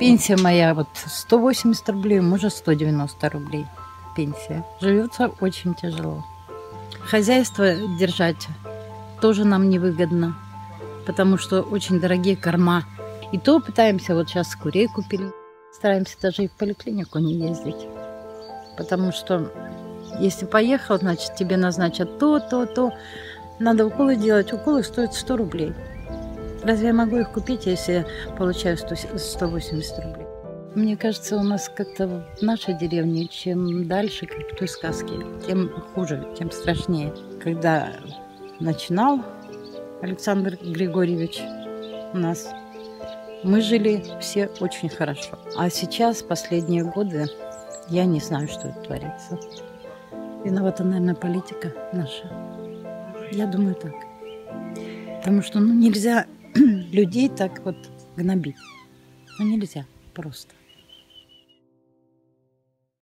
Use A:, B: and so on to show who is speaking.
A: Пенсия моя вот 180 рублей, может 190 рублей пенсия. Живется очень тяжело. Хозяйство держать тоже нам невыгодно, потому что очень дорогие корма. И то пытаемся, вот сейчас курей купили, стараемся даже и в поликлинику не ездить. Потому что если поехал, значит тебе назначат то. Надо уколы делать, уколы стоят 100 рублей. Разве я могу их купить, если я получаю 180 рублей? Мне кажется, у нас как-то в нашей деревне, чем дальше, как в той сказке, тем хуже, тем страшнее. Когда начинал Александр Григорьевич у нас, мы жили все очень хорошо. А сейчас, последние годы, я не знаю, что это творится. Виновата, наверное, политика наша. Я думаю так. Потому что нельзя людей так вот гнобить. Нельзя просто.